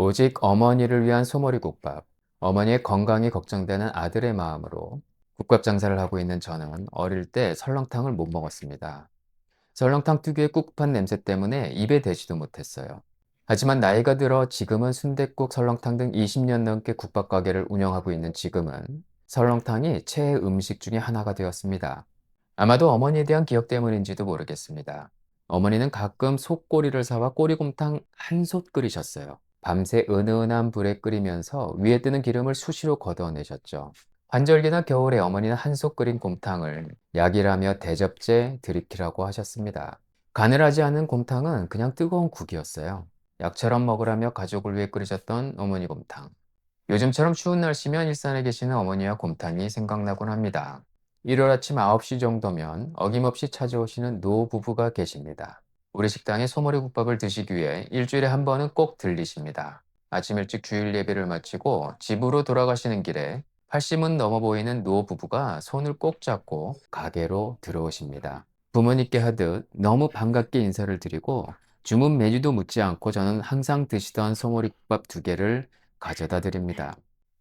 오직 어머니를 위한 소머리국밥. 어머니의 건강이 걱정되는 아들의 마음으로 국밥 장사를 하고 있는 저는 어릴 때 설렁탕을 못 먹었습니다. 설렁탕 특유의 꿉꿉한 냄새 때문에 입에 대지도 못했어요. 하지만 나이가 들어 지금은 순댓국, 설렁탕 등 20년 넘게 국밥 가게를 운영하고 있는 지금은 설렁탕이 최애 음식 중에 하나가 되었습니다. 아마도 어머니에 대한 기억 때문인지도 모르겠습니다. 어머니는 가끔 속꼬리를 사와 꼬리곰탕 한 솥 끓이셨어요. 밤새 은은한 불에 끓이면서 위에 뜨는 기름을 수시로 걷어내셨죠. 환절기나 겨울에 어머니는 한 솥 끓인 곰탕을 약이라며 대접제 들이키라고 하셨습니다. 가늘하지 않은 곰탕은 그냥 뜨거운 국이었어요. 약처럼 먹으라며 가족을 위해 끓이셨던 어머니 곰탕. 요즘처럼 추운 날씨면 일산에 계시는 어머니와 곰탕이 생각나곤 합니다. 일요일 아침 9시 정도면 어김없이 찾아오시는 노부부가 계십니다. 우리 식당에 소머리국밥을 드시기 위해 일주일에 한 번은 꼭 들리십니다. 아침 일찍 주일 예배를 마치고 집으로 돌아가시는 길에 80은 넘어 보이는 노부부가 손을 꼭 잡고 가게로 들어오십니다. 부모님께 하듯 너무 반갑게 인사를 드리고 주문 메뉴도 묻지 않고 저는 항상 드시던 소머리국밥 2개를 가져다 드립니다.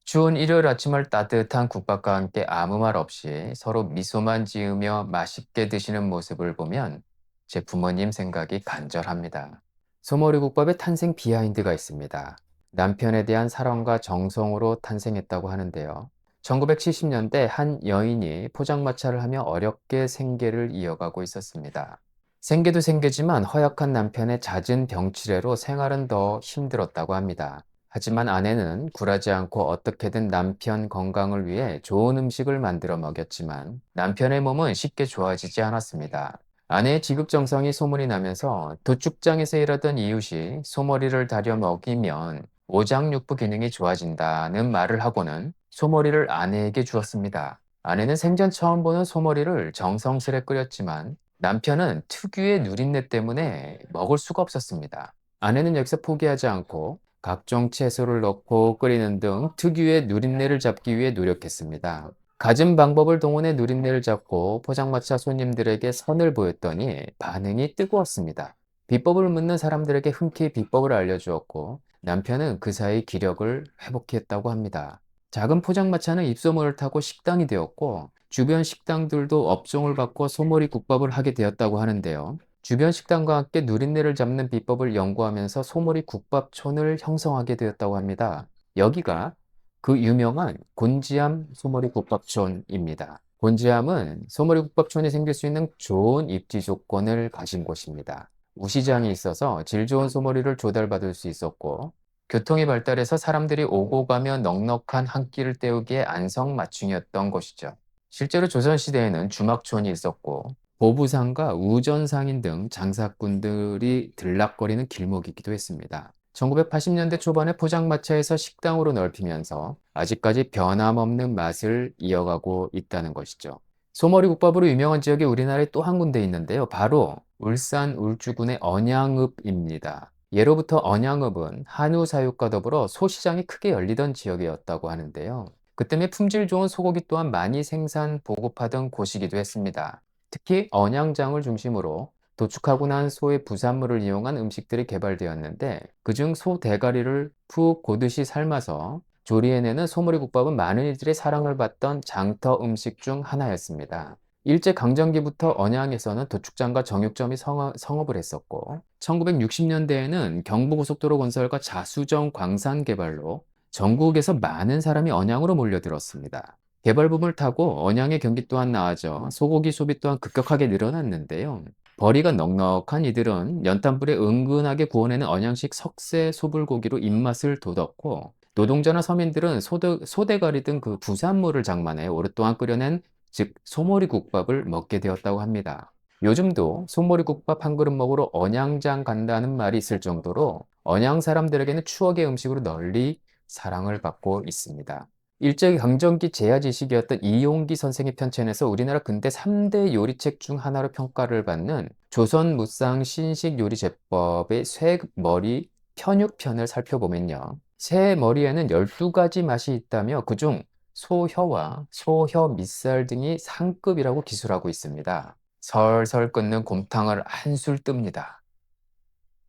추운 일요일 아침을 따뜻한 국밥과 함께 아무 말 없이 서로 미소만 지으며 맛있게 드시는 모습을 보면 제 부모님 생각이 간절합니다. 소머리국밥의 탄생 비하인드가 있습니다. 남편에 대한 사랑과 정성으로 탄생했다고 하는데요. 1970년대 한 여인이 포장마차를 하며 어렵게 생계를 이어가고 있었습니다. 생계도 생계지만 허약한 남편의 잦은 병치레로 생활은 더 힘들었다고 합니다. 하지만 아내는 굴하지 않고 어떻게든 남편 건강을 위해 좋은 음식을 만들어 먹였지만 남편의 몸은 쉽게 좋아지지 않았습니다. 아내의 지극정성이 소문이 나면서 도축장에서 일하던 이웃이 소머리를 다려 먹이면 오장육부 기능이 좋아진다는 말을 하고는 소머리를 아내에게 주었습니다. 아내는 생전 처음 보는 소머리를 정성스레 끓였지만 남편은 특유의 누린내 때문에 먹을 수가 없었습니다. 아내는 여기서 포기하지 않고 각종 채소를 넣고 끓이는 등 특유의 누린내를 잡기 위해 노력했습니다. 갖은 방법을 동원해 누린내를 잡고 포장마차 손님들에게 선을 보였더니 반응이 뜨거웠습니다. 비법을 묻는 사람들에게 흔쾌히 비법을 알려주었고 남편은 그 사이 기력을 회복했다고 합니다. 작은 포장마차는 입소문을 타고 식당이 되었고 주변 식당들도 업종을 바꿔 소머리 국밥을 하게 되었다고 하는데요. 주변 식당과 함께 누린내를 잡는 비법을 연구하면서 소머리 국밥촌을 형성하게 되었다고 합니다. 여기가 그 유명한 곤지암 소머리 국밥촌입니다. 곤지암은 소머리 국밥촌이 생길 수 있는 좋은 입지 조건을 가진 곳입니다. 우시장이 있어서 질 좋은 소머리를 조달받을 수 있었고 교통이 발달해서 사람들이 오고 가며 넉넉한 한 끼를 때우기에 안성맞춤이었던 곳이죠. 실제로 조선시대에는 주막촌이 있었고 보부상과 우전상인 등 장사꾼들이 들락거리는 길목이기도 했습니다. 1980년대 초반에 포장마차에서 식당으로 넓히면서 아직까지 변함없는 맛을 이어가고 있다는 것이죠. 소머리국밥으로 유명한 지역이 우리나라에 또 한 군데 있는데요. 바로 울산 울주군의 언양읍입니다. 예로부터 언양읍은 한우 사육과 더불어 소시장이 크게 열리던 지역이었다고 하는데요. 그 때문에 품질 좋은 소고기 또한 많이 생산 보급하던 곳이기도 했습니다. 특히 언양장을 중심으로 도축하고 난 소의 부산물을 이용한 음식들이 개발되었는데 그중 소 대가리를 푹 고듯이 삶아서 조리해내는 소머리국밥은 많은 이들의 사랑을 받던 장터 음식 중 하나였습니다. 일제강점기부터 언양에서는 도축장과 정육점이 성업을 했었고 1960년대에는 경부고속도로 건설과 자수정 광산 개발로 전국에서 많은 사람이 언양으로 몰려들었습니다. 개발붐을 타고 언양의 경기 또한 나아져 소고기 소비 또한 급격하게 늘어났는데요. 벌이가 넉넉한 이들은 연탄불에 은근하게 구워내는 언양식 석쇠 소불고기로 입맛을 돋웠고 노동자나 서민들은 소대가리 등 그 부산물을 장만해 오랫동안 끓여낸 즉 소머리국밥을 먹게 되었다고 합니다. 요즘도 소머리국밥 한 그릇 먹으러 언양장 간다는 말이 있을 정도로 언양 사람들에게는 추억의 음식으로 널리 사랑을 받고 있습니다. 일제강점기 제야지식이었던 이용기 선생의 편찬에서 우리나라 근대 3대 요리책 중 하나로 평가를 받는 조선무상 신식요리제법의 쇠머리 편육편을 살펴보면요. 새 머리에는 12가지 맛이 있다며 그중 소혀와 소혀 밑살 등이 상급이라고 기술하고 있습니다. 설설 끓는 곰탕을 한술 뜹니다.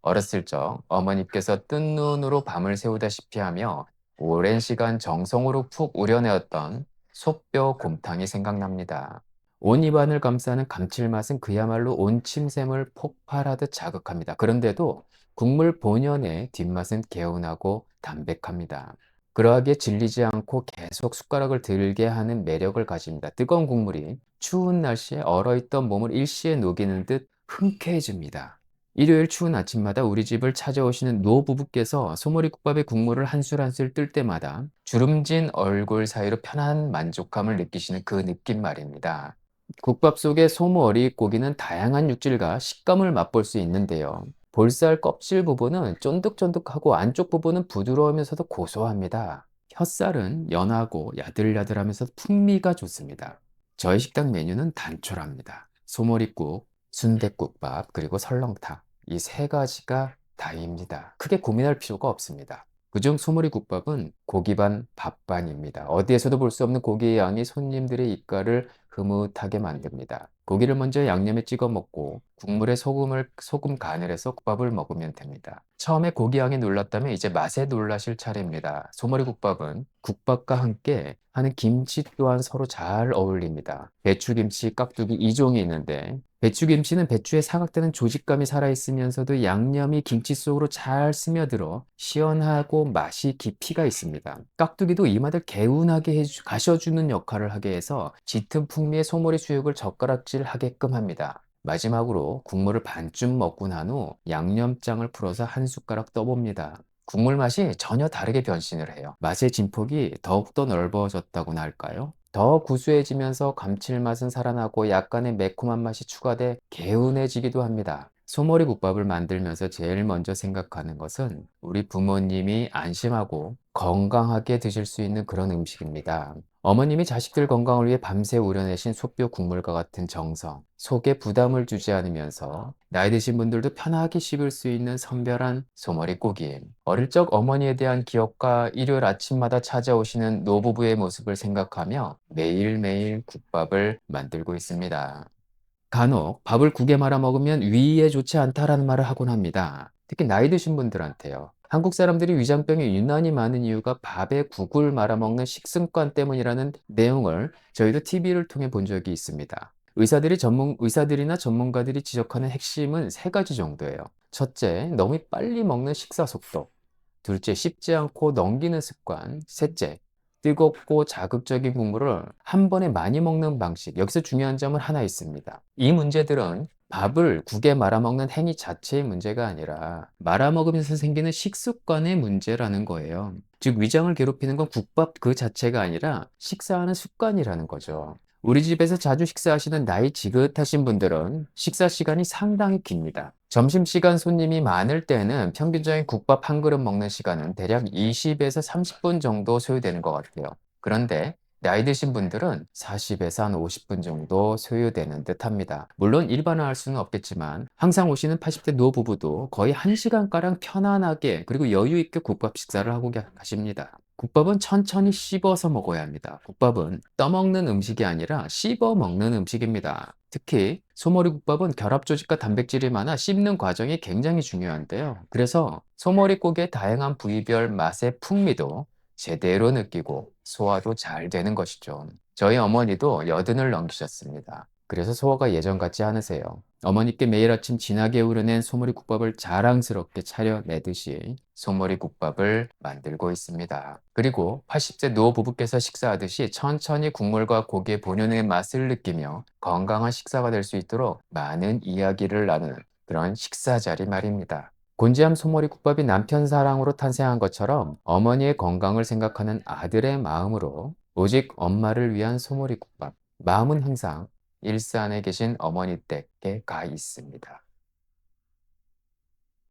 어렸을 적 어머니께서 뜬 눈으로 밤을 새우다시피 하며 오랜 시간 정성으로 푹 우려내었던 소뼈 곰탕이 생각납니다. 온 입안을 감싸는 감칠맛은 그야말로 온 침샘을 폭발하듯 자극합니다. 그런데도 국물 본연의 뒷맛은 개운하고 담백합니다. 그러하기에 질리지 않고 계속 숟가락을 들게 하는 매력을 가집니다. 뜨거운 국물이 추운 날씨에 얼어있던 몸을 일시에 녹이는 듯 흔쾌해집니다. 일요일 추운 아침마다 우리 집을 찾아오시는 노부부께서 소머리국밥의 국물을 한 술 한 술 뜰 때마다 주름진 얼굴 사이로 편한 만족감을 느끼시는 그 느낌 말입니다. 국밥 속의 소머리 고기는 다양한 육질과 식감을 맛볼 수 있는데요. 볼살 껍질 부분은 쫀득쫀득하고 안쪽 부분은 부드러우면서도 고소합니다. 혓살은 연하고 야들야들하면서 풍미가 좋습니다. 저희 식당 메뉴는 단촐합니다. 소머리국, 순댓국밥, 그리고 설렁탕. 이 세 가지가 다입니다. 크게 고민할 필요가 없습니다. 그중 소머리국밥은 고기 반, 밥 반입니다. 어디에서도 볼 수 없는 고기의 양이 손님들의 입가를 흐뭇하게 만듭니다. 고기를 먼저 양념에 찍어 먹고 국물에 소금 간을 해서 국밥을 먹으면 됩니다. 처음에 고기 양에 놀랐다면 이제 맛에 놀라실 차례입니다. 소머리국밥은 국밥과 함께 하는 김치 또한 서로 잘 어울립니다. 배추김치, 깍두기 2종이 있는데 배추김치는 배추의 사각되는 조직감이 살아있으면서도 양념이 김치 속으로 잘 스며들어 시원하고 맛이 깊이가 있습니다. 깍두기도 이 맛을 개운하게 가셔주는 역할을 하게 해서 짙은 풍미의 소머리 수육을 젓가락질 하게끔 합니다. 마지막으로 국물을 반쯤 먹고 난 후 양념장을 풀어서 한 숟가락 떠봅니다. 국물 맛이 전혀 다르게 변신을 해요. 맛의 진폭이 더욱더 넓어졌다고나 할까요? 더 구수해지면서 감칠맛은 살아나고 약간의 매콤한 맛이 추가돼 개운해지기도 합니다. 소머리 국밥을 만들면서 제일 먼저 생각하는 것은 우리 부모님이 안심하고 건강하게 드실 수 있는 그런 음식입니다. 어머님이 자식들 건강을 위해 밤새 우려내신 소뼈 국물과 같은 정성, 속에 부담을 주지 않으면서 나이 드신 분들도 편하게 씹을 수 있는 선별한 소머리국이 어릴 적 어머니에 대한 기억과 일요일 아침마다 찾아오시는 노부부의 모습을 생각하며 매일매일 국밥을 만들고 있습니다. 간혹 밥을 국에 말아 먹으면 위에 좋지 않다라는 말을 하곤 합니다. 특히 나이 드신 분들한테요. 한국 사람들이 위장병이 유난히 많은 이유가 밥에 국을 말아 먹는 식습관 때문이라는 내용을 저희도 TV를 통해 본 적이 있습니다. 의사들이나 전문가들이 지적하는 핵심은 세 가지 정도예요. 첫째, 너무 빨리 먹는 식사 속도. 둘째, 씹지 않고 넘기는 습관. 셋째, 뜨겁고 자극적인 국물을 한 번에 많이 먹는 방식. 여기서 중요한 점은 하나 있습니다. 이 문제들은 밥을 국에 말아먹는 행위 자체의 문제가 아니라 말아먹으면서 생기는 식습관의 문제라는 거예요. 즉, 위장을 괴롭히는 건 국밥 그 자체가 아니라 식사하는 습관이라는 거죠. 우리 집에서 자주 식사하시는 나이 지긋하신 분들은 식사 시간이 상당히 깁니다. 점심시간 손님이 많을 때는 평균적인 국밥 한 그릇 먹는 시간은 대략 20에서 30분 정도 소요되는 것 같아요. 그런데 나이 드신 분들은 40에서 한 50분 정도 소요되는 듯 합니다. 물론 일반화할 수는 없겠지만 항상 오시는 80대 노부부도 거의 1시간가량 편안하게 그리고 여유 있게 국밥 식사를 하고 가십니다. 국밥은 천천히 씹어서 먹어야 합니다. 국밥은 떠먹는 음식이 아니라 씹어 먹는 음식입니다. 특히 소머리국밥은 결합 조직과 단백질이 많아 씹는 과정이 굉장히 중요한데요. 그래서 소머리국의 다양한 부위별 맛의 풍미도 제대로 느끼고 소화도 잘 되는 것이죠. 저희 어머니도 여든을 넘기셨습니다. 그래서 소화가 예전 같지 않으세요. 어머니께 매일 아침 진하게 우려낸 소머리국밥을 자랑스럽게 차려내듯이 소머리국밥을 만들고 있습니다. 그리고 80세 노부부께서 식사하듯이 천천히 국물과 고기의 본연의 맛을 느끼며 건강한 식사가 될 수 있도록 많은 이야기를 나누는 그런 식사 자리 말입니다. 곤지암 소머리국밥이 남편 사랑으로 탄생한 것처럼 어머니의 건강을 생각하는 아들의 마음으로 오직 엄마를 위한 소머리국밥. 마음은 항상 일산에 계신 어머니 댁에 가 있습니다.